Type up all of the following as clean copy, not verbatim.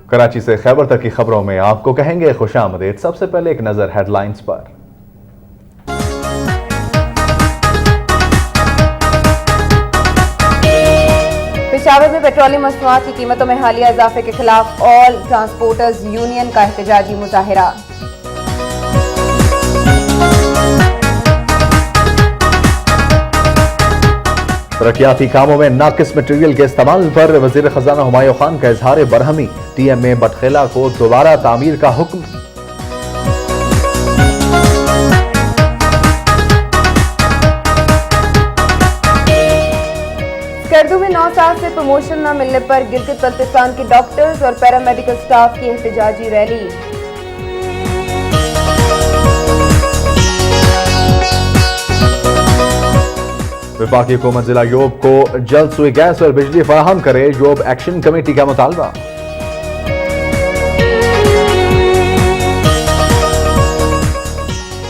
کراچی سے خیبر تک کی خبروں میں آپ کو کہیں گے خوش آمدید۔ سب سے پہلے ایک نظر ہیڈ لائنز پر۔ پشاور میں پیٹرولیم مصنوعات کی قیمتوں میں حالیہ اضافے کے خلاف آل ٹرانسپورٹرز یونین کا احتجاجی مظاہرہ۔ ترقیاتی کاموں میں ناقص مٹیریل کے استعمال پر وزیر خزانہ ہمایوں خان کا اظہار برہمی، ٹی ایم اے بٹخیلہ کو دوبارہ تعمیر کا حکم۔ اسکردو میں 9 سال سے پروموشن نہ ملنے پر گلگت بلتستان کے ڈاکٹرز اور پیرامیڈیکل سٹاف کی احتجاجی ریلی۔ وفاقی حکومت ضلع یوب کو جلد سوئی گیس اور بجلی فراہم کرے، یوب ایکشن کمیٹی کا مطالبہ۔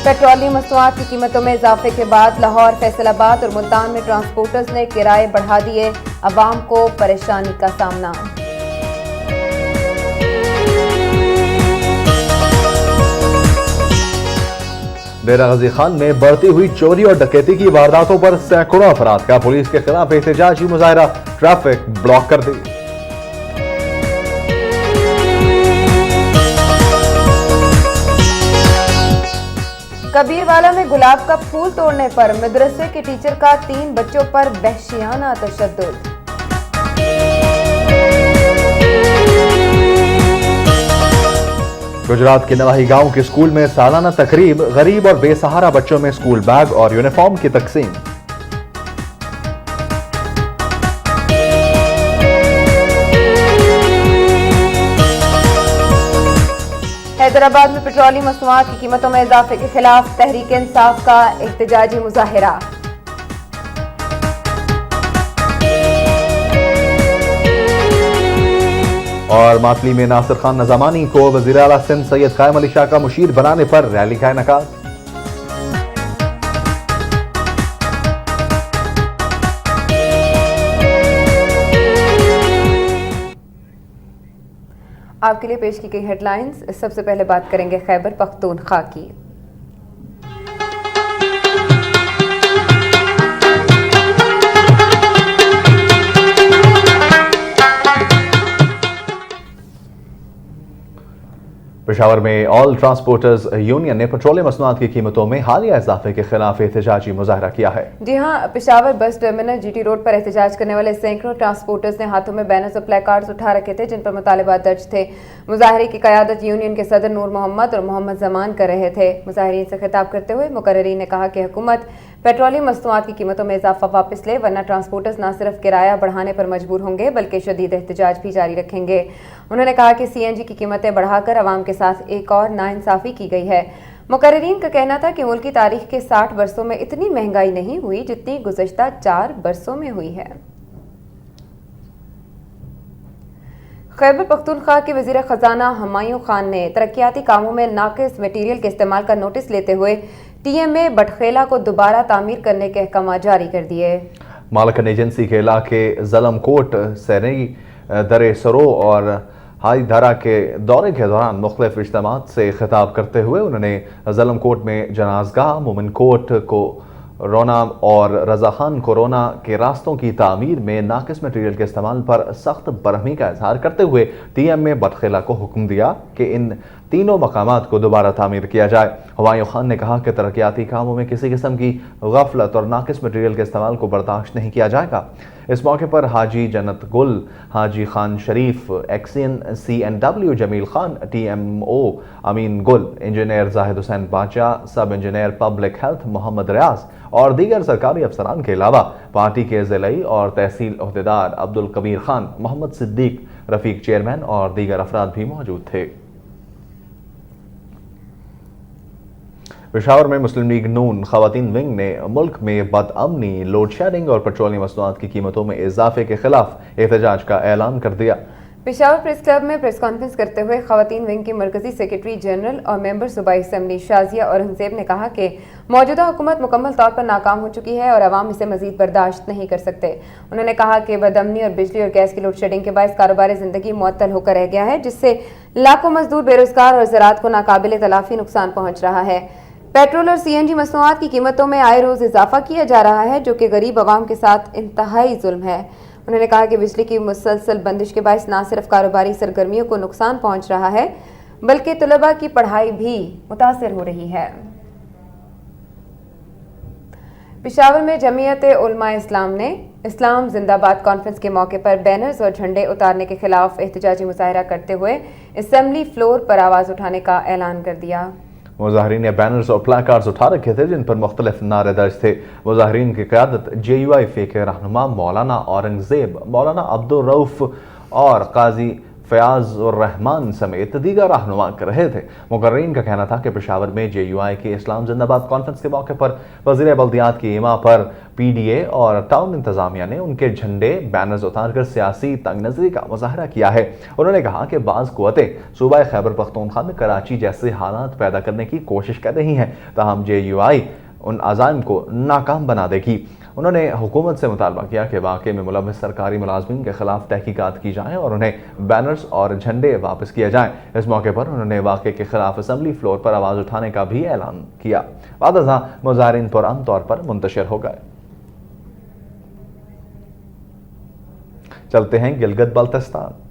پیٹرولیم مصنوعات کی قیمتوں میں اضافے کے بعد لاہور، فیصل آباد اور ملتان میں ٹرانسپورٹرز نے کرائے بڑھا دیے، عوام کو پریشانی کا سامنا۔ ڈیرہ غازی خان میں بڑھتی ہوئی چوری اور ڈکیتی کی وارداتوں پر سینکڑوں افراد کا پولیس کے خلاف احتجاجی مظاہرہ، ٹریفک بلاک کر دی۔ کبیروالا میں گلاب کا پھول توڑنے پر مدرسے کے ٹیچر کا 3 بچوں پر وحشیانہ تشدد۔ گجرات کے نواحی گاؤں کے اسکول میں سالانہ تقریب، غریب اور بے سہارا بچوں میں اسکول بیگ اور یونیفارم کی تقسیم۔ حیدرآباد میں پیٹرولیم مصنوعات کی قیمتوں میں اضافے کے خلاف تحریک انصاف کا احتجاجی مظاہرہ۔ اور ماتلی میں ناصر خان نظامانی کو وزیر اعلیٰ سندھ سید قائم علی شاہ کا مشیر بنانے پر ریلی کا انعقاد۔ آپ کے لیے پیش کی گئی ہیڈ لائنز۔ سب سے پہلے بات کریں گے خیبر پختونخوا کی۔ پشاور میں آل ٹرانسپورٹرز یونین نے پیٹرولیم مصنوعات کی قیمتوں میں حالیہ اضافے کے خلاف احتجاجی مظاہرہ کیا ہے۔ جی ہاں، پشاور بس ٹرمینل جی ٹی روڈ پر احتجاج کرنے والے سینکڑوں ٹرانسپورٹرز نے ہاتھوں میں بینرز اور پلے کارڈز اٹھا رکھے تھے جن پر مطالبات درج تھے۔ مظاہرے کی قیادت یونین کے صدر نور محمد اور محمد زمان کر رہے تھے۔ مظاہرین سے خطاب کرتے ہوئے مقررین نے کہا کہ حکومت پیٹرولیم مصنوعات کی قیمتوں میں اضافہ واپس لے، ورنہ ٹرانسپورٹرز نہ صرف کرایہ بڑھانے پر مجبور ہوں گے بلکہ شدید احتجاج بھی جاری رکھیں گے۔ انہوں نے کہا کہ سی این جی کی قیمتیں بڑھا کر عوام کے ساتھ ایک اور ناانصافی کی گئی ہے۔ مقررین کا کہنا تھا کہ ملک کی تاریخ کے 60 برسوں میں اتنی مہنگائی نہیں ہوئی جتنی گزشتہ 4 برسوں میں ہوئی ہے۔ خیبر پختونخوا کے وزیر خزانہ ہمایوں خان نے ترقیاتی کاموں میں ناقص مٹیریل کے استعمال کا نوٹس لیتے ہوئے ٹی ایم اے بٹخیلہ کو دوبارہ تعمیر کرنے کے احکامات جاری کر دیے۔ مالکن ایجنسی کے علاقے ظلم کوٹ، سینئی، در سرو اور ہائی دھارا کے دورے کے دوران مختلف اجتماعات سے خطاب کرتے ہوئے انہوں نے ظلم کوٹ میں جنازگاہ، مومن کوٹ کو رونا اور رضا خان کورونا کے راستوں کی تعمیر میں ناقص مٹیریل کے استعمال پر سخت برہمی کا اظہار کرتے ہوئے ٹی ایم اے بٹخیلہ کو حکم دیا کہ ان تینوں مقامات کو دوبارہ تعمیر کیا جائے۔ ہمایوں خان نے کہا کہ ترقیاتی کاموں میں کسی قسم کی غفلت اور ناقص مٹیریل کے استعمال کو برداشت نہیں کیا جائے گا۔ اس موقع پر حاجی جنت گل، حاجی خان شریف، ایکسین سی این ڈبلیو جمیل خان، ٹی ایم او امین گل، انجینئر زاہد حسین باچا، سب انجینئر پبلک ہیلتھ محمد ریاض اور دیگر سرکاری افسران کے علاوہ پارٹی کے ضلعی اور تحصیل عہدیدار عبدالکبیر خان، محمد صدیق رفیق چیئرمین اور دیگر افراد بھی موجود تھے۔ پشاور میں مسلم لیگ نون خواتین ونگ نے ملک میں بد امنی، لوڈ شیڈنگ اور پیٹرولیم مصنوعات کی قیمتوں میں اضافے کے خلاف احتجاج کا اعلان کر دیا۔ पेशावर प्रेस क्लब में प्रेस कॉन्फ्रेंस करते हुए खवातीन विंग की मरकजी सेक्रेटरी जनरल और मेंबर सूबाई असम्बली शाजिया औरंगजेब ने कहा कि मौजूदा हुकूमत मुकम्मल तौर पर नाकाम हो चुकी है और अवाम इसे मजीद बर्दाश्त नहीं कर सकते। उन्होंने कहा कि बदअमनी और बिजली और गैस की लोड शेडिंग के बायस कारोबार जिंदगी मुअत्तल होकर रह गया है, जिससे लाखों मजदूर बेरोजगार और ज़राअत को नाकाबिल तलाफी नुकसान पहुंच रहा है। पेट्रोल और सीएनजी मसनूआत की कीमतों में आए रोज इजाफा किया जा रहा है, जो कि गरीब अवाम के साथ इंतहाई जुल्म है। उन्होंने कहा कि बिजली की मुसलसल बंदिश के बायस न सिर्फ कारोबारी सरगर्मियों को नुकसान पहुंच रहा है, बल्कि तलबा की पढ़ाई भी मुतासिर हो रही है। पेशावर में जमीयत उलमा इस्लाम ने इस्लाम जिंदाबाद कॉन्फ्रेंस के मौके पर बैनर्स और झंडे उतारने के खिलाफ एहतजाजी मुजाहरा करते हुए असेंबली फ्लोर पर आवाज उठाने का ऐलान कर दिया। मुजाहरीन ने बैनर्स और प्लाकार्ड्स उठा रखे थे जिन पर मुख्तलिफ नारे दर्ज थे। मुजाहरीन की क़यादत JUIF के रहनुमा मौलाना औरंगजेब, मौलाना अब्दुल रऊफ और काजी फयाज और रहमान समेत दीगर रहनुमा कर रहे थे। मुकर्रीन का कहना था कि पेशावर में JUI के इस्लाम जिंदाबाद कॉन्फ्रेंस के मौके पर वज़ीर बल्दियात की इमा पर PDA और टाउन इंतजामिया ने उनके झंडे बैनर्स उतारकर सियासी तंग नजरी का मुजाहरा किया है। उन्होंने कहा कि बाज़ कुव्वतें सूबा खैबर पख्तूनख्वा में कराची जैसे हालात पैदा करने की कोशिश कर रही हैं, ताहम JUI उन अज़ाइम को नाकाम बना देगी। उन्होंने हुकूमत से मुतालबा किया कि वाक़े में मुलव्वस सरकारी मुलाज़मीन के खिलाफ तहकीकात की जाएँ और उन्हें बैनर्स और झंडे वापस किए जाएँ। इस मौके पर उन्होंने वाक़े के खिलाफ असम्बली फ्लोर पर आवाज़ उठाने का भी ऐलान किया। बाद मुजाहरीन पुरअमन तौर पर मुंतशिर हो गए। चलते हैं गिलगित बल्तिस्तान।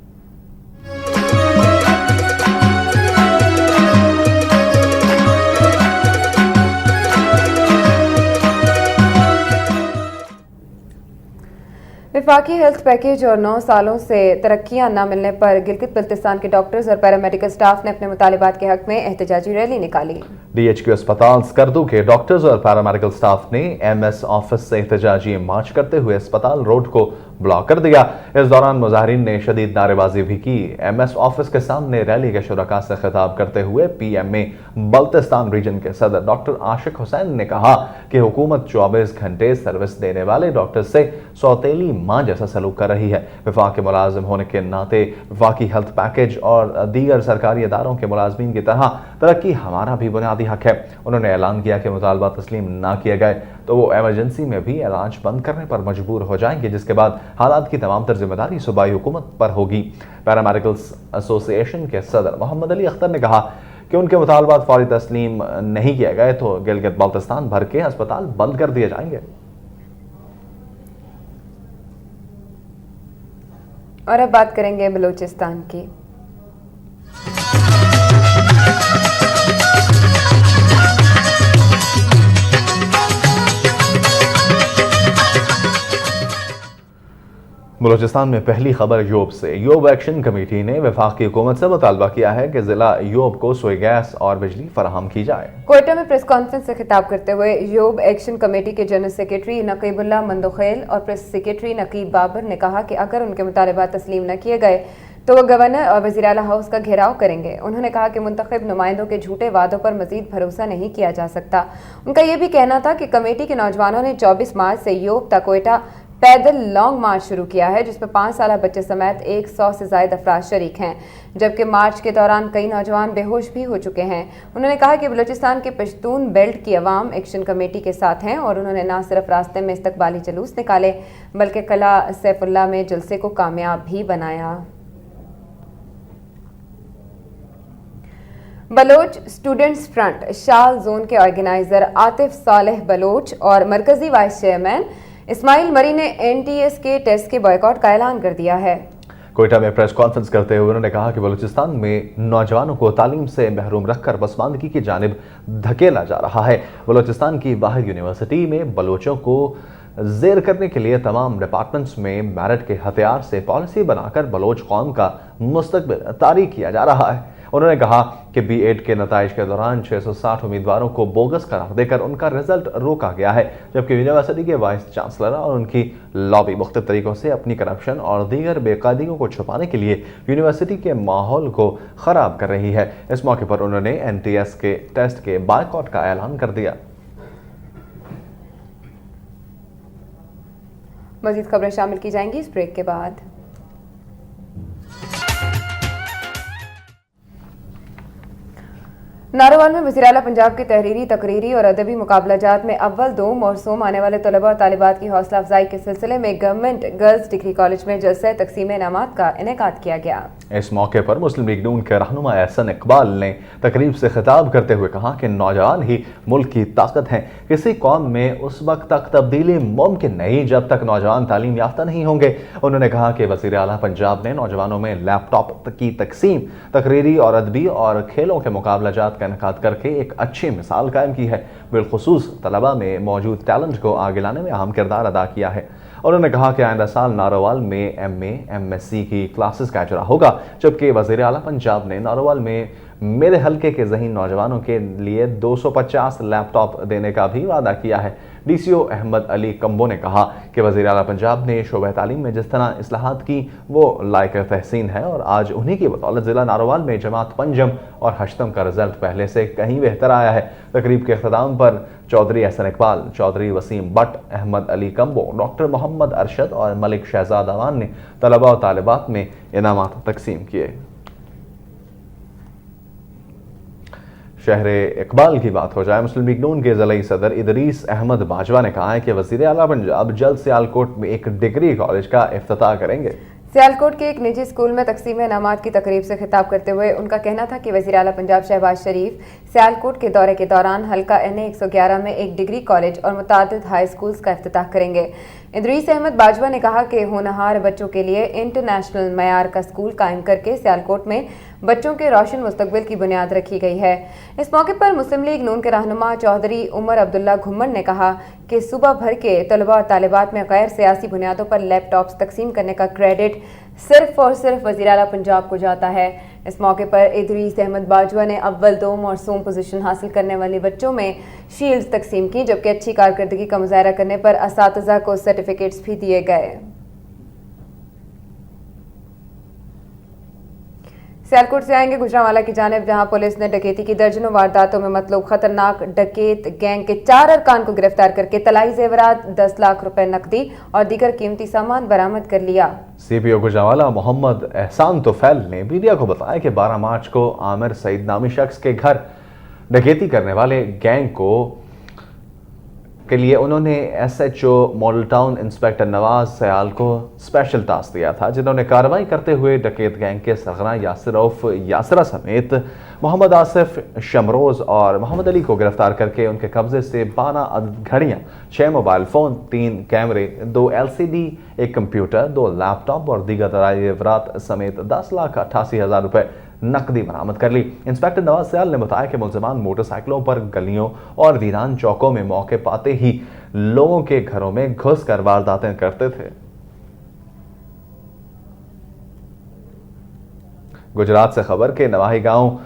वफाकी हेल्थ पैकेज और 9 सालों से तरक्कियां न मिलने पर गिलगित बल्तिस्तान के डॉक्टर्स और पैरामेडिकल स्टाफ ने अपने मुतालिबात के हक में एहतजाजी रैली निकाली। DHQ अस्पताल स्कर्दू के डॉक्टर्स और पैरामेडिकल स्टाफ ने MS ऑफिस से एहतजाजी मार्च करते हुए अस्पताल रोड को ब्लॉक कर दिया। इस दौरान मुजाहरीन ने शदीद नारेबाजी भी की। MS ऑफिस के सामने रैली के शुरका से खिताब करते हुए PMA बल्तिस्तान रीजन के सदर डॉक्टर आशिक हुसैन ने कहा कि हुकूमत 24 घंटे सर्विस देने वाले डॉक्टर से सौतेली मां जैसा सलूक कर रही है। वफाकी मुलाजिम होने के नाते वफाकी हेल्थ पैकेज और दीगर सरकारी इदारों के मुलाजमीन की तरह तरक्की हमारा भी बुनियादी हक है। उन्होंने ऐलान किया कि मुतालबा तस्लीम ना किए गए तो वो एमरजेंसी में भी इलाज बंद करने पर मजबूर हो जाएंगे, जिसके बाद हालात की तमाम तर जिम्मेदारी सूबाई हुकूमत पर होगी। पैरामेडिकल एसोसिएशन के सदर मोहम्मद अली अख्तर ने कहा कि उनके मुतालबात फौरी तस्लीम नहीं किए गए तो गिलगित बल्तिस्तान भर के अस्पताल बंद कर दिए जाएंगे। और अब बात करेंगे बलूचिस्तान की। बलूचिस्तान में पहली खबर योब से। योब एक्शन कमेटी ने वफाकी हुकूमत से मुतालबा किया है कि जिला योब को सोई गैस और बिजली फराहम की जाए। कोयटा में प्रेस कॉन्फ्रेंस से खिताब करते हुए योब एक्शन कमेटी के जनरल सेक्रेटरी नकीबुल्लाह मंदोखेल और प्रेस सेक्रेटरी नकीब बाबर ने कहा कि अगर उनके मुतालबात तस्लीम न किए गए तो वो गवर्नर और वज़ीर आला हाउस का घेराव करेंगे। उन्होंने कहा कि मुंतखब नुमाइंदों के झूठे वादों पर मजीद भरोसा नहीं किया जा सकता। उनका यह भी कहना था कि कमेटी के नौजवानों ने 24 मार्च से योब तक कोयटा पैदल लॉन्ग मार्च शुरू किया है, जिसमें 5 साल बच्चे समेत 100 से ज्यादा अफराद शरीक हैं, जबकि मार्च के दौरान कई नौजवान बेहोश भी हो चुके हैं। उन्होंने कहा कि बलूचिस्तान के पश्तून बेल्ट की अवाम एक्शन कमेटी के साथ हैं और उन्होंने न सिर्फ रास्ते में इस्तकबाली जुलूस निकाले बल्कि कला सैफुल्लाह में जलसे को कामयाब भी बनाया। बलोच स्टूडेंट्स फ्रंट शाल जोन के ऑर्गेनाइजर आतिफ सालेह बलोच और मरकजी वाइस चेयरमैन इस्माइल मरी ने NTS के टेस्ट के बॉयकॉट का ऐलान कर दिया है। कोयटा में प्रेस कॉन्फ्रेंस करते हुए उन्होंने कहा कि बलूचिस्तान में नौजवानों को तालीम से महरूम रखकर पसमानदगी की जानिब धकेला जा रहा है। बलूचिस्तान की वाहिद यूनिवर्सिटी में बलोचों को जेर करने के लिए तमाम डिपार्टमेंट्स में मेरिट के हथियार से पॉलिसी बनाकर बलोच कौम का मुस्तकबिल तारीख किया जा रहा है। उन्होंने कहा कि B.Ed के नताइज के दौरान 660 उम्मीदवारों को बोगस करार देकर उनका रिजल्ट रोका गया है, जबकि यूनिवर्सिटी के वाइस चांसलर और उनकी लॉबी मुख्तलिफ तरीकों से अपनी करप्शन और दीगर बेकायदगियों को छुपाने के लिए यूनिवर्सिटी के माहौल को खराब कर रही है। इस मौके पर उन्होंने NTS के टेस्ट के बायकॉट का ऐलान कर दिया। मजीद खबरें शामिल की जाएंगी इस ब्रेक के बाद। नारोवाल में वज़ीर आला पंजाब के तहरीरी, तकरीरी और अदबी मुकाबला जात में अव्वल, दोम और सोम आने वाले तलबा और तालिबात की हौसला अफजाई के सिलसिले में गवर्नमेंट गर्ल्स डिग्री कॉलेज में जलसा तकसीम इनामात का इनेकाद किया गया। इस मौके पर मुस्लिम लीग नून के रहनुमा एहसन इकबाल ने तकरीब से खिताब करते हुए कहा कि नौजवान ही मुल्क की ताकत हैं। किसी कौम में उस वक्त तक तब्दीली मुमकिन नहीं जब तक नौजवान तालीम याफ्ता नहीं होंगे। उन्होंने कहा कि वज़ीर आला पंजाब ने नौजवानों में लैपटॉप की तकसीम, तकरीरी और अदबी और खेलों के मुकाबला जात का इनेकाद करके एक अच्छी मिसाल कायम की है। बिलखुसूस तलबा में मौजूद टैलेंट को आगे लाने में अहम किरदार अदा किया है। उन्होंने कहा कि आइंदा साल नारोवाल में MA, MSc की क्लासेस का इजरा होगा, जबकि वज़ीर आला पंजाब ने नारोवाल में मेरे हल्के के ज़हीन नौजवानों के लिए 250 लैपटॉप देने का भी वादा किया है। DCO अहमद अली कम्बो ने कहा कि वज़ीर आला पंजाब ने शोबे तालीम में जिस तरह इस्लाहात की वो लायक तहसीन है और आज उन्हीं की बदौलत ज़िला नारोवाल में जमात पंजम और हश्तम का रिजल्ट पहले से कहीं बेहतर आया है। तकरीब के अख्ताम पर चौधरी एहसन इकबाल, चौधरी वसीम बट, अहमद अली कम्बो, डॉक्टर मोहम्मद अरशद और मलिक शहजाद अवान ने तलबा और तालिबात में इनामात तकसीम किए। शहर इकबाल की बात हो जाए, मुस्लिम लीग नून के ज़िला सदर इदरीस अहमद बाजवा ने कहा है कि वज़ीर आला पंजाब जल्द सियालकोट में एक डिग्री कॉलेज का इफ्तिताह करेंगे। सियालकोट के एक निजी स्कूल में तकसीम इनामात की तकरीब से खिताब करते हुए उनका कहना था कि वज़ीर आला पंजाब शहबाज शरीफ सियालकोट के दौरे के दौरान हल्का NA 111 में एक डिग्री कॉलेज और मुतादिद हाई स्कूल्स का इफ्तिताह करेंगे। इदरीस अहमद बाजवा ने कहा कि होनहार बच्चों के लिए इंटरनेशनल मयार का स्कूल कायम करके सियालकोट में बच्चों के रोशन मुस्तकबिल की बुनियाद रखी गई है। इस मौके पर मुस्लिम लीग नून के रहनुमा चौधरी उमर अब्दुल्ला घुम्मन ने कहा कि सूबा भर के तलबा और तालिबात में गैर सियासी बुनियादों पर लैपटॉप्स तकसीम करने का क्रेडिट सिर्फ और सिर्फ वज़ीर आला पंजाब को जाता है। इस मौके पर इदरीस अहमद बाजवा ने अव्वल, दोम और सोम पोजीशन हासिल करने वाले बच्चों में शील्ड्स तकसीम की, जबकि अच्छी कारकर्दगी का मुजाहरा करने पर असातिज़ा को सर्टिफिकेट्स भी दिए गए। सियालकोट से आएंगे गुजरांवाला की जानिब, जहां पुलिस ने डकैती की दर्जनों वारदातों में मतलब खतरनाक डकैत गैंग के 4 अरकान को गिरफ्तार करके तलाई जेवरात, 10 लाख रुपए नकदी और दीगर कीमती सामान बरामद कर लिया। CPO गुजरांवाला मोहम्मद एहसान तोफैल ने मीडिया को बताया कि 12 मार्च को आमिर सईद नामी शख्स के घर डकैती करने वाले गैंग के लिए उन्होंने SHO model town inspector Nawaz Sayal को स्पेशल टास्क दिया था, जिन्होंने कार्रवाई करते हुए डकैत गैंग के सरगना यासिर उर्फ यासरा समेत मोहम्मद आसिफ, शमरोज और मोहम्मद अली को गिरफ्तार करके उनके कब्जे से 12 घड़ियां, 6 मोबाइल फ़ोन, 3 कैमरे, 2 LCD, 1 कंप्यूटर, 2 लैपटॉप और दीगर दराज जेवरात समेत 10,88,000 रुपए नकदी बरामद कर ली। इंस्पेक्टर नवाज सयाल ने बताया कि मुलजमान मोटरसाइकिलों पर गलियों और वीरान चौकों में मौके पाते ही लोगों के घरों में घुस कर वारदातें करते थे। गुजरात से खबर के नवाही गांव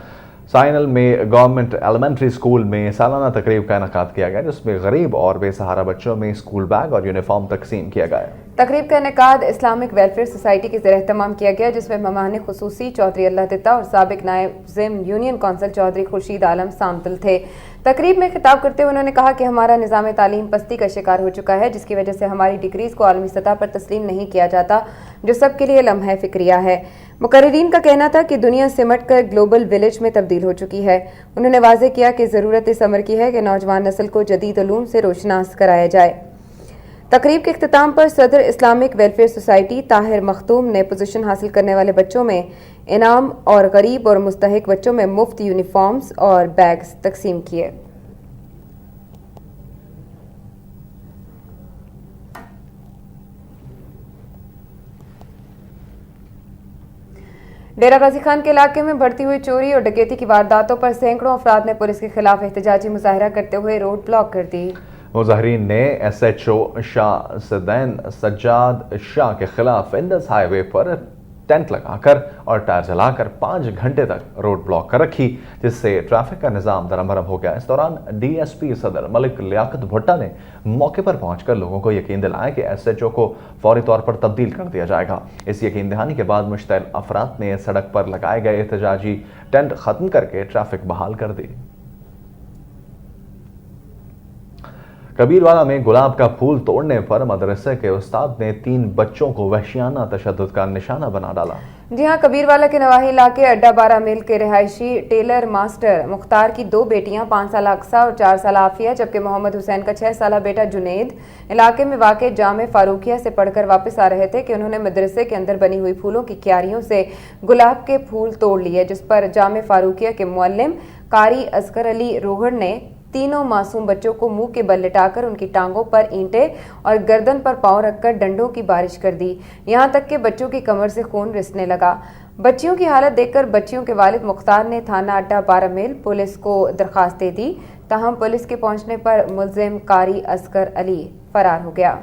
साइनल में गवर्नमेंट एलिमेंट्री स्कूल में सालाना तकरीब का इनेकाद किया गया, जिसमें गरीब और बेसहारा बच्चों में स्कूल बैग और यूनिफॉर्म तकसीम किया गया। तकरीब का इनेकाद इस्लामिक वेलफेयर सोसाइटी के ज़रिए तमाम किया गया, जिसमें मेहमान खुसूसी चौधरी अल्लाह तित्ता और साबिक नायब यूनियन कौंसिल चौधरी खुर्शीद आलम सामतल थे। तकरीब में खिताब करते हुए उन्होंने कहा कि हमारा निज़ाम तालीम पस्ती का शिकार हो चुका है, जिसकी वजह से हमारी डिग्रीज़ को आलमी सतह पर तस्लीम नहीं किया जाता, जो सबके लिए लम्हा फिक्रिया है। मुकर्रिरीन का कहना था कि दुनिया सिमट कर ग्लोबल विलेज में तब्दील हो चुकी है। उन्होंने वाज़ेह किया कि ज़रूरत इस अमर की है कि नौजवान नस्ल को जदीद उलूम से रोशनास कराया जाए। तकरीब के इख्तिताम पर सदर इस्लामिक वेलफेयर सोसाइटी ताहिर मखतूम ने पोजीशन हासिल करने वाले बच्चों में इनाम और गरीब और मुस्तहिक बच्चों में मुफ्त यूनिफॉर्म्स और बैग्स तकसीम किए। डेरा गाजी खान के इलाके में बढ़ती हुई चोरी और डकैती की वारदातों पर सैकड़ों अफराद ने पुलिस के खिलाफ एहतजाजी मुजाहरा करते हुए रोड ब्लॉक कर दी। मुजाहरीन ने SHO शाह सदैन सज्जाद शाह के खिलाफ इंडस हाईवे पर टेंट लगाकर और टायर जलाकर 5 घंटे तक रोड ब्लॉक कर रखी, जिससे ट्रैफिक का निजाम दरमरम हो गया। इस दौरान DSP सदर मलिक लियाकत भुट्टा ने मौके पर पहुंचकर लोगों को यकीन दिलाया कि SHO को फौरी तौर पर तब्दील कर दिया जाएगा। इस यकीन दहानी के बाद मुश्तइल अफराद ने सड़क पर लगाए गए एहतजाजी टेंट खत्म करके ट्रैफिक बहाल कर दी। कबीरवाला में गुलाब का फूल तोड़ने पर मदरसे के उस्ताद ने 3 बच्चों को वहशियाना तशद्दुद का निशाना बना डाला। जी हां, कबीरवाला के नवाही इलाके अड्डा 12 मील के रिहायशी टेलर मास्टर मुख्तार की 2 बेटियां 5 साल अक्सा और 4 साल आफिया जबकि मोहम्मद हुसैन का 6 साल बेटा जुनेद इलाके में वाक़ जामे फारूकिया से पढ़कर वापस आ रहे थे कि उन्होंने मदरसे के अंदर बनी हुई फूलों की क्यारियों से गुलाब के फूल तोड़ लिए, जिस पर जामे फारूकिया के मुअल्लिम कारी असगर अली रोहड़ ने तीनों मासूम बच्चों को मुंह के बल लिटाकर उनकी टांगों पर ईंटें और गर्दन पर पांव रखकर डंडों की बारिश कर दी, यहां तक कि बच्चों की कमर से खून रिसने लगा। बच्चियों की हालत देखकर बच्चियों के वालिद मुख्तार ने थाना अड्डा 12 मील पुलिस को दरखास्त दे दी, ताहम पुलिस के पहुंचने पर मुल्जिम कारी असगर अली फरार हो गया।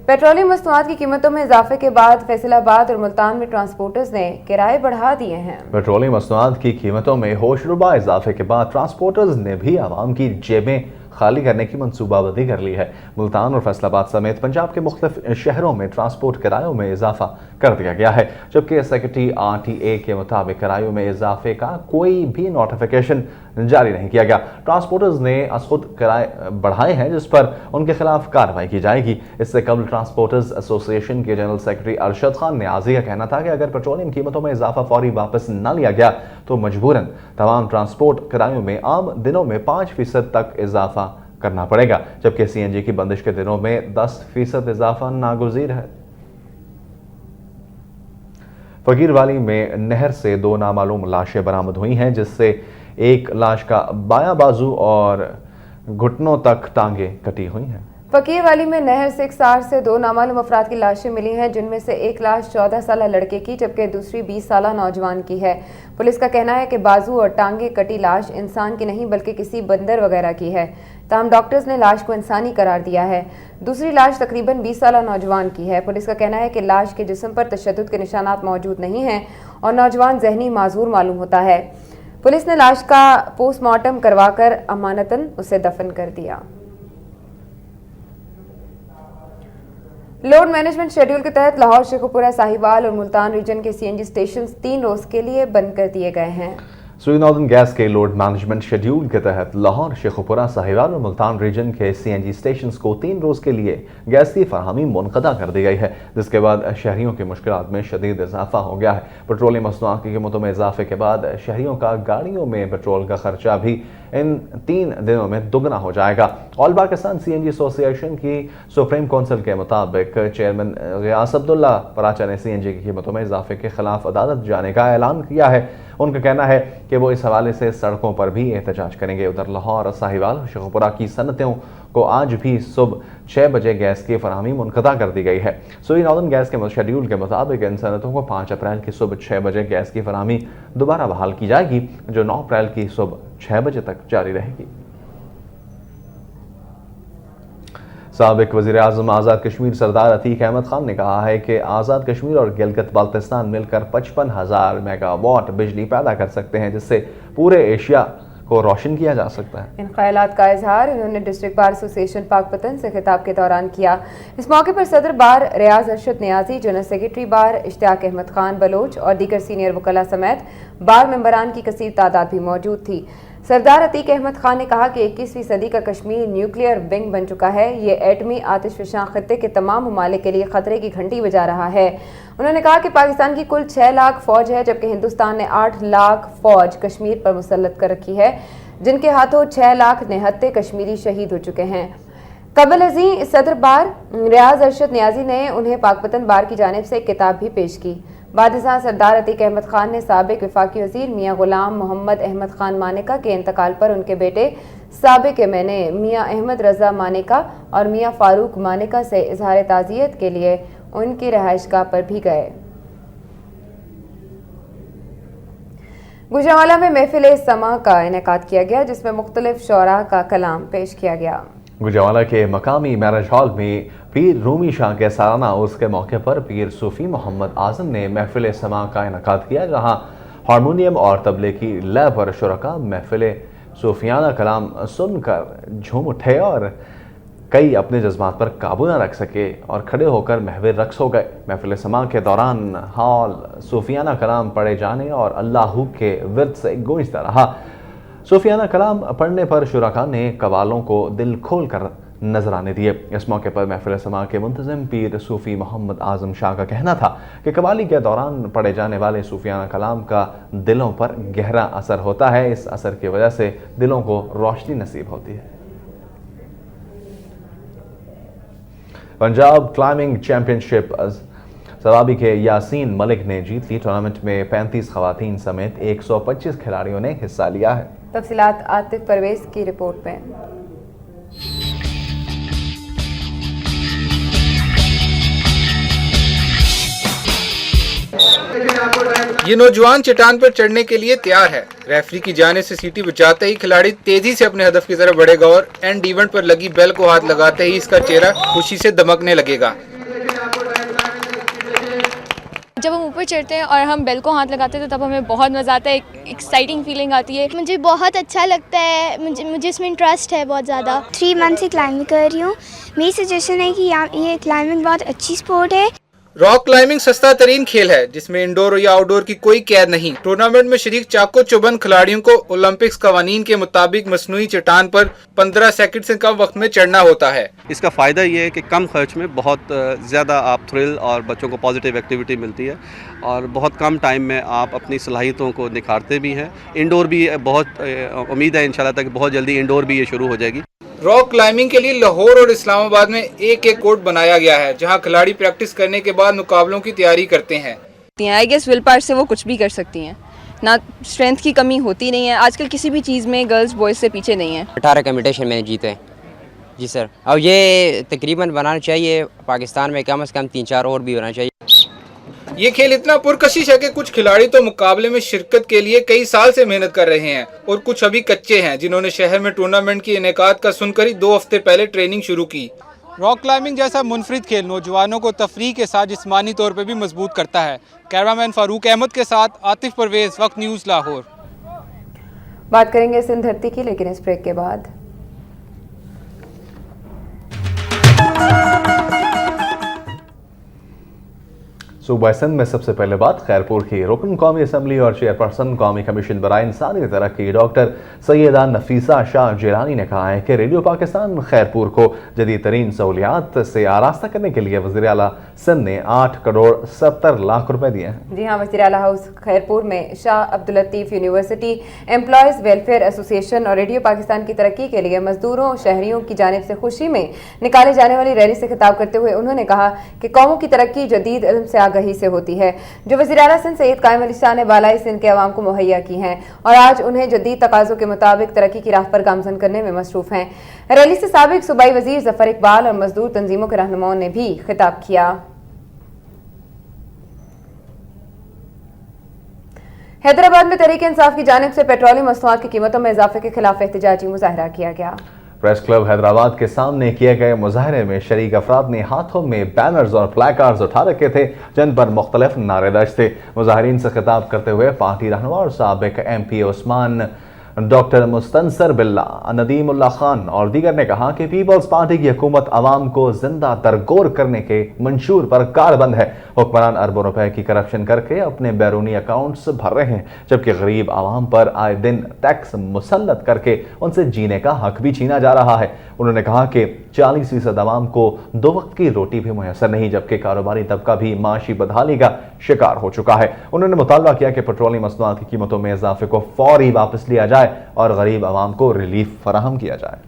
पेट्रोलियम मसनूआत की कीमतों में इजाफे के बाद फैसलाबाद और मुल्तान में ट्रांसपोर्टर्स ने किराए बढ़ा दिए हैं। पेट्रोलियम मसनूआत की कीमतों में होशरुबा इजाफे के बाद ट्रांसपोर्टर्स ने भी आवाम की जेबें खाली करने की मनसूबाबंदी कर ली है। मुल्तान और फैसलाबाद समेत पंजाब के मुख्तलिफ शहरों में ट्रांसपोर्ट किरायों में इजाफा कर दिया गया है, जबकि सेक्रेटरी RTA के मुताबिक किरायों में इजाफे का कोई भी नोटिफिकेशन जारी नहीं किया गया। ट्रांसपोर्टर्स ने खुद किराए बढ़ाए हैं, जिस पर उनके खिलाफ कार्रवाई की जाएगी। इससे कबल ट्रांसपोर्टर्स एसोसिएशन के जनरल सेक्रेटरी अरशद खान न्याजी का कहना था कि अगर पेट्रोलियम कीमतों में इजाफा फौरी वापस न लिया गया तो मजबूरन तमाम ट्रांसपोर्ट किरायों में आम दिनों में 5% तक इजाफा करना पड़ेगा, जबकि CNG की बंदिश के दिनों में 10% इजाफा नागुज़ीर है। फकीरवाली में नहर से 2 नामालूम लाशें बरामद हुई हैं, जिससे एक लाश का बायां बाजू और घुटनों तक टांगें कटी हुई हैं। फकीरवाली में नहर से 61 से 2 नामालूम अफराद की लाशें मिली हैं, जिनमें से एक लाश 14 साल लड़के की जबकि दूसरी 20 साल नौजवान की है। पुलिस का कहना है कि बाजू और टांगे कटी लाश इंसान की नहीं बल्कि किसी बंदर वगैरह की है, ताहम डॉक्टर्स ने लाश को इंसानी करार दिया है। दूसरी लाश तकरीबन 20 साल नौजवान की है। पुलिस का कहना है कि लाश के जिस्म पर तशद्दुद के निशानात मौजूद नहीं हैं और नौजवान जहनी माजूर मालूम होता है। पुलिस ने लाश का पोस्टमार्टम करवाकर अमानतन उसे दफन कर दिया। लोड मैनेजमेंट शेड्यूल के तहत लाहौर, शेखुपुरा, साहिवाल और मुल्तान रीजन के CNG स्टेशन 3 रोज के लिए बंद कर दिए गए हैं। सुई नॉर्दर्न गैस के लोड मैनेजमेंट शेड्यूल के तहत लाहौर, शेखुपुरा, साहिवाल और मुल्तान रीजन के CNG स्टेशंस को 3 रोज के लिए गैस की फराहमी मुनक़ता कर दी गई है, जिसके बाद शहरियों की मुश्किलात में शदीद इजाफा हो गया है। पेट्रोलियम मसनूआत की कीमतों में इजाफे के बाद शहरियों का गाड़ियों में पेट्रोल का खर्चा भी इन 3 दिनों में दुगना हो जाएगा। ऑल पाकिस्तान CNG एसोसिएशन की सुप्रीम काउंसिल के मुताबिक चेयरमैन गियास अब्दुल्ला पराचा ने CNG की कीमतों में इजाफे के खिलाफ अदालत जाने का ऐलान किया है। उनका कहना है कि वो इस हवाले से सड़कों पर भी एहतजाज करेंगे। उधर लाहौर, साहिवाल, शेखुपुरा की सनतों को आज भी सुबह 6 बजे गैस की फराहमी मुनक़ता कर दी गई है। सुई नॉर्दर्न गैस के शेड्यूल के मुताबिक इन सनतों को 5 अप्रैल की सुबह 6 बजे गैस की फराहमी दोबारा बहाल की जाएगी, जो 9 अप्रैल की सुबह 6 बजे तक जारी रहेगी। साबिक वज़ीर-ए-आज़म आज़ाद कश्मीर सरदार अतीक अहमद खान ने कहा है कि आज़ाद कश्मीर और गिलगित बाल्तिस्तान मिलकर 55,000 मेगावाट बिजली पैदा कर सकते हैं, जिससे पूरे एशिया को रोशन किया जा सकता है। इन ख्यालात का इजहार इन्होंने डिस्ट्रिक्ट बार एसोसिएशन पाकपतन से खिताब के दौरान किया। इस मौके पर सदर बार रियाज अरशद नियाजी, जनरल सेक्रेटरी बार इश्तियाक अहमद खान बलोच और दीगर सीनियर वकला समेत बार मेंबरान की कसीर तादाद भी मौजूद थी। सरदार अतीक अहमद खान ने कहा कि 21वीं सदी का कश्मीर न्यूक्लियर विंग बन चुका है। ये एटमी आतिशफशां खत्ते के तमाम ममालिक के लिए खतरे की घंटी बजा रहा है। उन्होंने कहा कि पाकिस्तान की कुल 6 लाख फौज है, जबकि हिंदुस्तान ने 8 लाख फौज कश्मीर पर मुसल्लत कर रखी है, जिनके हाथों 6 लाख निहत्ते कश्मीरी शहीद हो चुके हैं। कबल अजी सदर बार रियाज अरशद नियाजी ने उन्हें पाकपतन बार की जानिब से एक किताब भी पेश की। बादशाह सरदार अतीक अहमद खान ने साबिक वफाकी वज़ीर मियाँ गुलाम मोहम्मद अहमद खान मानेका के इंतकाल पर उनके बेटे साबिक एमएनए मियाँ अहमद रजा मानेका और मियाँ फारूक मानेका से इजहार ताज़ियत के लिए उनकी रहायशगाह पर भी गए। गुजरांवाला में महफिल समा का इनेकाद किया गया, जिसमें मुख्तलिफ शोरा का कलाम पेश किया गया। गुजरांवाला के मकामी मैरिज हॉल में पीर रूमी शाह के सालाना उर्स के मौके पर पीर सूफी मोहम्मद आजम ने महफिल समा का इनेकाद किया, जहाँ हारमोनियम और तबले की लय पर शुरका महफिल सूफियाना कलाम सुनकर झूम उठे और कई अपने जज्बात पर काबू न रख सके और खड़े होकर महविर रक्स हो गए। महफिल समा के दौरान हॉल सूफियाना कलाम पढ़े जाने और अल्लाहू के विर्द से गूंजता रहा। सूफियाना कलाम पढ़ने पर शुरका ने कवालों को दिल खोल कर नजराने दिए। इस मौके पर महफिल समा के मुंतज़िम पीर सूफी मोहम्मद आजम शाह का कहना था कि कवाली के दौरान पढ़े जाने वाले सूफियाना कलाम का दिलों पर गहरा असर होता है। इस असर की वजह से दिलों को रोशनी नसीब होती है। पंजाब क्लाइंबिंग चैंपियनशिप सवाबी के यासीन मलिक ने जीत ली। टूर्नामेंट में 35 खवातीन समेत 125 खिलाड़ियों ने हिस्सा लिया है। तफसीलात आतिफ परवेज की रिपोर्ट में। ये नौजवान चट्टान पर चढ़ने के लिए तैयार है। रेफरी की जाने से सीटी बजाते ही खिलाड़ी तेजी से अपने हदफ की तरफ बढ़ेगा और एंड इवेंट पर लगी बेल को हाथ लगाते ही इसका चेहरा खुशी से दमकने लगेगा। जब हम ऊपर चढ़ते हैं और हम बेल को हाथ लगाते हैं तो तब हमें बहुत मज़ा आता है, एक एक्साइटिंग फीलिंग आती है। मुझे बहुत अच्छा लगता है, मुझे इसमें इंटरेस्ट है बहुत ज़्यादा। 3 मंथ से क्लाइंबिंग कर रही हूँ। मेरी सजेशन है कि ये क्लाइंबिंग बहुत अच्छी स्पोर्ट है। रॉक क्लाइंबिंग सस्ता तरीन खेल है जिसमें इंडोर या आउटडोर की कोई कैद नहीं। टूर्नामेंट में शरीक चाको चौबंद खिलाड़ियों को ओलंपिक्स कवानीन के मुताबिक मसनूई चट्टान पर 15 सेकंड से कम वक्त में चढ़ना होता है। इसका फ़ायदा ये है कि कम खर्च में बहुत ज़्यादा आप थ्रिल और बच्चों को पॉजिटिव एक्टिविटी मिलती है और बहुत कम टाइम में आप अपनी सलाहियतों को निखारते भी हैं। इंडोर भी बहुत उम्मीद है इंशाल्लाह तक बहुत जल्दी इंडोर भी ये शुरू हो जाएगी। रॉक क्लाइंबिंग के लिए लाहौर और इस्लामाबाद में एक कोर्ट बनाया गया है जहां खिलाड़ी प्रैक्टिस करने के बाद मुकाबलों की तैयारी करते हैं। आई गेस विल पावर से वो कुछ भी कर सकती हैं, ना स्ट्रेंथ की कमी होती नहीं है। आजकल किसी भी चीज़ में गर्ल्स बॉयज़ से पीछे नहीं है। 18 कम्पिटिशन में जीते जी सर। अब ये तकरीबन बनाना चाहिए पाकिस्तान में कम से कम 3-4 और भी होना चाहिए। ये खेल इतना पुरकशिश है कि कुछ खिलाड़ी तो मुकाबले में शिरकत के लिए कई साल से मेहनत कर रहे हैं और कुछ अभी कच्चे हैं जिन्होंने शहर में टूर्नामेंट की इनेकाद का सुनकर ही 2 हफ्ते पहले ट्रेनिंग शुरू की। रॉक क्लाइंबिंग जैसा मुनफरिद खेल नौजवानों को तफरीह के साथ जिस्मानी तौर पर भी मजबूत करता है। कैमरामैन फारूक अहमद के साथ आतिफ परवेज, वक्त न्यूज़, लाहौर। बात करेंगे सिंध धरती की, लेकिन इस ब्रेक के बाद। सूबा सिंध में सबसे पहले बात खैरपुर की। रुकन कौमी असम्बली और चेयरपर्सन कौमी कमीशन बराए इंसानी तरक्की डॉक्टर सैयदा नफीसा शाह जिलानी ने कहा है कि रेडियो पाकिस्तान खैरपुर को जदीद तरीन सहूलियात से आरास्ता करने के लिए वज़ीर आला सिंध ने 8 करोड़ 70 लाख रुपए दिए हैं। जी हाँ, वज़ीर आला हाउस खैरपुर में Shah Abdul Latif university, employees welfare association और रेडियो पाकिस्तान की तरक्की के लिए मजदूरों और शहरियों की जानिब से खुशी में निकाले जाने वाली रैली से खिताब करते हुए उन्होंने कहा कि कौमों की तरक्की जदीद इल्म से आगाही से होती है जो वज़ीर आला सिंध सैयद कायम अली शाह ने बालाई सिंध के अवाम को मुहैया की हैं और आज उन्हें जदीद तकाज़ों के मुताबिक तरक्की की राह पर गामजन करने में मसरूफ हैं। रैली से साबिक सूबाई वज़ीर ज़फ़र इकबाल और मजदूर तंजीमों के रहनुमाओं ने भी खिताब किया। हैदराबाद में तहरीक इंसाफ की जानिब से पेट्रोलियम मसनूआत की कीमतों में इजाफे के खिलाफ एहतजाजी मुजाहरा किया गया। प्रेस क्लब हैदराबाद के सामने किए गए मुजाहरे में शरीक अफराद ने हाथों में बैनर्स और प्लेकार्ड्स उठा रखे थे जिन पर मुख्तलिफ नारे दर्ज थे। मुजाहिरीन से खिताब करते हुए पार्टी रहनुमा और साबिक MP उस्मान डॉक्टर मुस्तनसर बिल्ला, नदीमुल्लाह खान और दीगर ने कहा कि पीपल्स पार्टी की हुकूमत अवाम को जिंदा दरगोर करने के मंशूर पर कारबंद है। हुक्मरान अरबों रुपए की करप्शन करके अपने बैरूनी अकाउंट्स भर रहे हैं जबकि गरीब आवाम पर आए दिन टैक्स मुसल्लत करके उनसे जीने का हक भी छीना जा रहा है। उन्होंने कहा कि 40% आवाम को 2 वक्त की रोटी भी मुयसर नहीं जबकि कारोबारी तबका भी माशी बदहाली का शिकार हो चुका है। उन्होंने मुतालबा किया कि पेट्रोलियम मसनूआत की कीमतों में इजाफे को फौरी वापस लिया जाए और गरीब आवाम को रिलीफ फराहम किया जाए।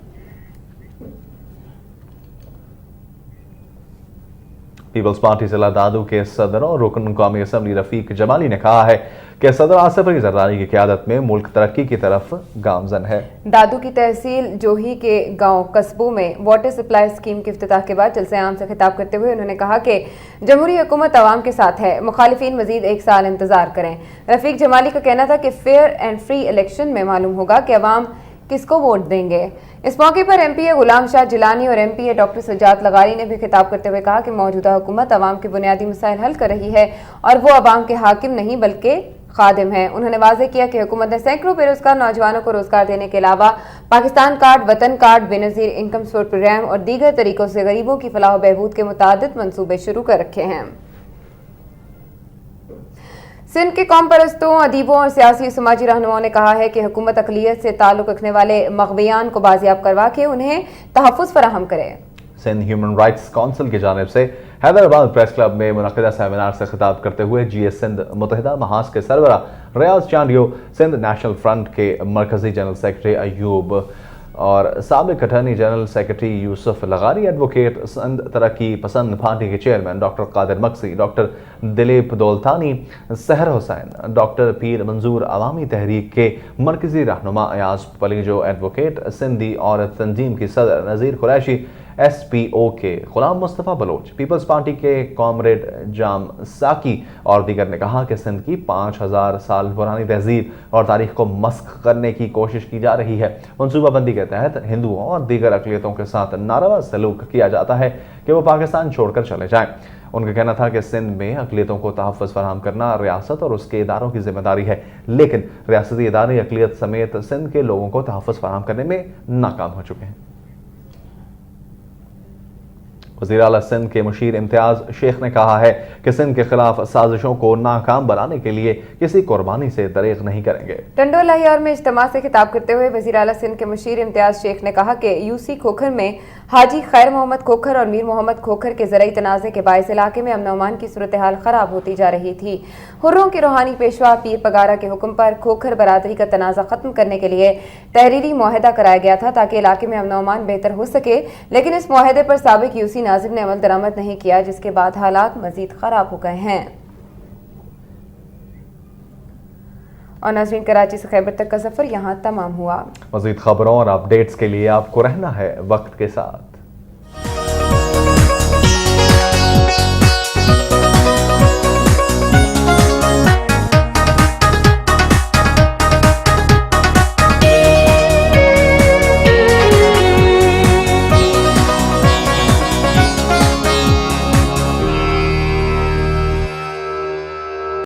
पीपल्स पार्टी जिला दादू के सदर और रुकन कौमी असम्बली रफीक जमाली ने कहा है कि सदर आसिफ अली जरदारी की क़यादत में मुल्क तरक्की की तरफ गामजन है। दादू की तहसील जोही के गांव कस्बों में वाटर सप्लाई स्कीम के इफ्तिताह के बाद जलसे आम से खिताब करते हुए उन्होंने कहा कि जमहूरी हुकूमत अवाम के साथ है, मुखालिफिन मजीद 1 साल इंतजार करें। रफीक जमाली का कहना था कि फेयर एंड फ्री इलेक्शन में मालूम होगा कि अवाम किसको वोट देंगे। इस मौके पर MP गुलाम शाह जिलानी और MP डॉक्टर सज्जाद लगारी ने भी खिताब करते हुए कहा कि मौजूदा हुकूमत अवाम के बुनियादी मसाइल हल कर रही है और वो अवाम के हाकिम नहीं बल्कि खादिम है। उन्होंने वाज़ेह किया कि हुकूमत ने सैकड़ों बेरोजगार नौजवानों को रोजगार देने के अलावा Pakistan card, Watan card, Benazir income support programme और दीगर तरीकों से गरीबों की फलाह बहबूद के मुतादिद मंसूबे शुरू कर रखे हैं। सिंध के कौम परस्तों, अदीबों और सियासी समाजी रहनुमाओं ने कहा है कि हुकूमत अक़लियत से ताल्लुक़ रखने वाले मग़वियान को बाजियाब करवा के उन्हें तहफ़्फ़ुज़ फराहम करे। सिंध ह्यूमन राइट्स काउंसिल की जानिब से हैदराबाद प्रेस क्लब में मुनक़िदा सेमिनार से खिताब करते हुए GS सिंध मुत्तहिदा महाज के सरबरा रियाज चांडियो, सिंध नेशनल फ्रंट के मरकजी जनरल सेक्रेटरी अयूब और साबिक अटॉर्नी जनरल सेक्रेटरी यूसुफ लगारी, एडवोकेट सिंध तरक्की पसंद पार्टी के chairman doctor Qadir Magsi, doctor Dilip Daulatani, Sahar Hussain, doctor पीर मंजूर अवामी तहरीक के मरकजी रहनुमा अयाज पलीजो, एडवोकेट सिंधी और तंजीम की सदर नज़ीर कुरैशी, SPO के गुलाम मुस्तफ़ा बलोच, पीपल्स पार्टी के कॉमरेड जाम साकी और दीगर ने कहा कि सिंध की 5000 साल पुरानी तहजीब और तारीख को मस्ख करने की कोशिश की जा रही है। मनसूबाबंदी के तहत हिंदुओं और दीगर अक़लियतों के साथ नारवा सलूक किया जाता है कि वो पाकिस्तान छोड़कर चले जाएं। उनका कहना था कि सिंध में अक़लियतों को तहफ़्फ़ुज़ फराहम करना रियासत और उसके इदारों की जिम्मेदारी है, लेकिन रियासती इदारे अक़लियत समेत सिंध के लोगों को तहफ़्फ़ुज़ फराहम करने में नाकाम हो चुके हैं। वज़ीर आला सिंध के मुशीर इम्तियाज़ शेख ने कहा है कि सिंध के खिलाफ साजिशों को नाकाम बनाने के लिए किसी कुर्बानी से दरेग नहीं करेंगे। टंडो लाहौर में इज्तिमा से खिताब करते हुए वज़ीर आला सिंध के मुशीर इम्तियाज़ शेख ने कहा कि UC खोखर में हाजी खैर मोहम्मद खोखर और मीर मोहम्मद खोखर के ज़राई तनाज़े के बायस इलाके में अमन अमान की सूरत हाल ख़राब होती जा रही थी। हुर्रों के रूहानी पेशवा पीर पगारा के हुक्म पर खोखर बरादरी का तनाज़ा ख़त्म करने के लिए तहरीरी मुआहदा कराया गया था ताकि इलाके में अमन अमान बेहतर हो सके, लेकिन इस मुआहदे पर साबिक UC नाज़िम ने अमल दरामद नहीं किया, जिसके बाद हालात मज़ीद ख़राब हो गए हैं। और नाज़रीन, कराची से खैबर तक का सफ़र यहाँ तमाम हुआ। मज़ीद खबरों और अपडेट्स के लिए आपको रहना है वक्त के साथ।